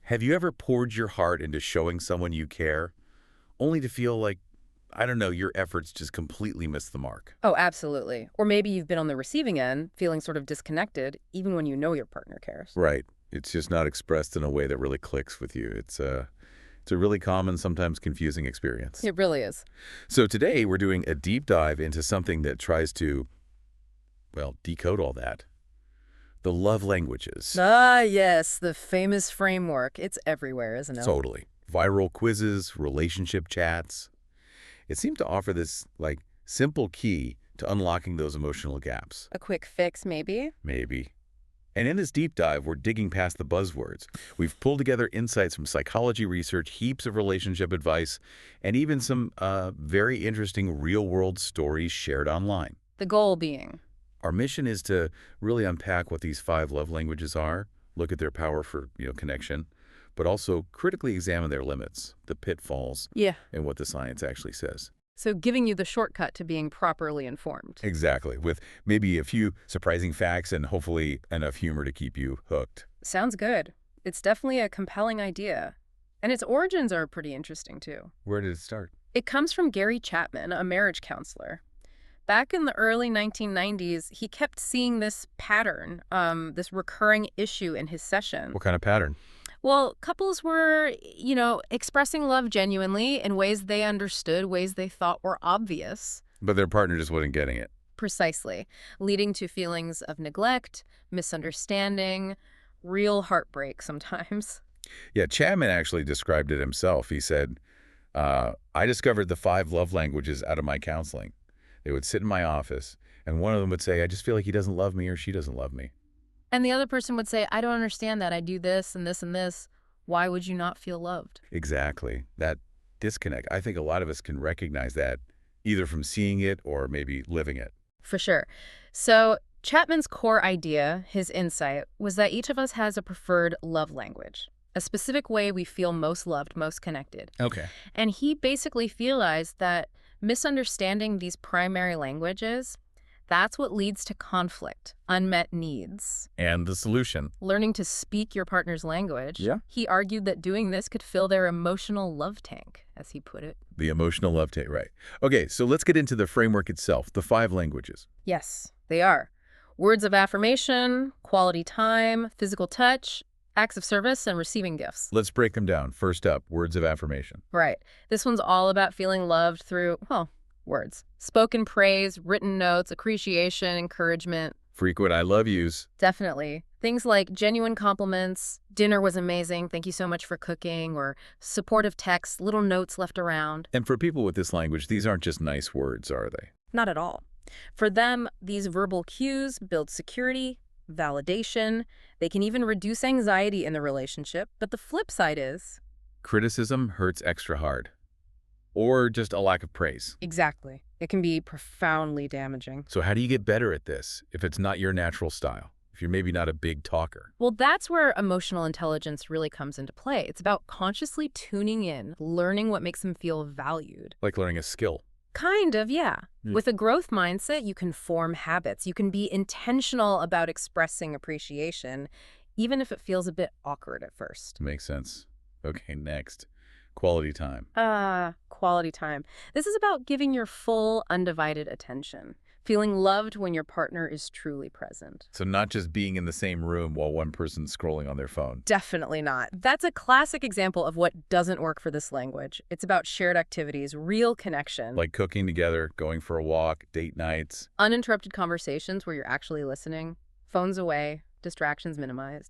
Have you ever poured your heart into showing someone you care, only to feel like, I don't know, your efforts just completely missed the mark? Oh, absolutely. Or maybe you've been on the receiving end, feeling sort of disconnected, even when you know your partner cares. Right. It's just not expressed in a way that really clicks with you. It's a really common, sometimes confusing experience. It really is. So today we're doing a deep dive into something that tries to, well, decode all that. The love languages. Ah, yes, the famous framework. It's everywhere, isn't it? Totally. Viral quizzes, relationship chats. It seemed to offer this, simple key to unlocking those emotional gaps. A quick fix, maybe? Maybe. And in this deep dive, we're digging past the buzzwords. We've pulled together insights from psychology research, heaps of relationship advice, and even some very interesting real-world stories shared online. The goal being. Our mission is to really unpack what these 5 love languages are, look at their power for, connection, but also critically examine their limits, the pitfalls, Yeah. and what the science actually says. So giving you the shortcut to being properly informed. Exactly, with maybe a few surprising facts and hopefully enough humor to keep you hooked. Sounds good. It's definitely a compelling idea. And its origins are pretty interesting, too. Where did it start? It comes from Gary Chapman, a marriage counselor. Back in the early 1990s, he kept seeing this pattern, this recurring issue in his session. What kind of pattern? Well, couples were, expressing love genuinely in ways they understood, ways they thought were obvious. But their partner just wasn't getting it. Precisely, leading to feelings of neglect, misunderstanding, real heartbreak sometimes. Yeah, Chapman actually described it himself. He said, I discovered the 5 love languages out of my counseling. They would sit in my office, and one of them would say, I just feel like he doesn't love me or she doesn't love me. And the other person would say, I don't understand that. I do this and this and this. Why would you not feel loved? Exactly. That disconnect. I think a lot of us can recognize that either from seeing it or maybe living it. For sure. So Chapman's core idea, his insight, was that each of us has a preferred love language, a specific way we feel most loved, most connected. Okay. And he basically realized that misunderstanding these primary languages, that's what leads to conflict, unmet needs. And the solution? Learning to speak your partner's language. Yeah. He argued that doing this could fill their emotional love tank, as he put it. The emotional love tape, right. Okay, so let's get into the framework itself, the 5 languages. Yes, they are. Words of affirmation, quality time, physical touch, acts of service, and receiving gifts. Let's break them down. First up, words of affirmation. Right. This one's all about feeling loved through, words. Spoken praise, written notes, appreciation, encouragement. Frequent I love yous. Definitely. Things like genuine compliments, dinner was amazing, thank you so much for cooking, or supportive texts, little notes left around. And for people with this language, these aren't just nice words, are they? Not at all. For them, these verbal cues build security, validation. They can even reduce anxiety in the relationship. But the flip side is... criticism hurts extra hard. Or just a lack of praise. Exactly. It can be profoundly damaging. So how do you get better at this if it's not your natural style? If you're maybe not a big talker? Well, that's where emotional intelligence really comes into play. It's about consciously tuning in, learning what makes them feel valued. Like learning a skill. Kind of, yeah. Mm. With a growth mindset, you can form habits. You can be intentional about expressing appreciation, even if it feels a bit awkward at first. Makes sense. Okay, next. Quality time. Quality time. This is about giving your full, undivided attention, feeling loved when your partner is truly present. So not just being in the same room while one person's scrolling on their phone. Definitely not. That's a classic example of what doesn't work for this language. It's about shared activities, real connection. Like cooking together, going for a walk, date nights. Uninterrupted conversations where you're actually listening, phones away, distractions minimized.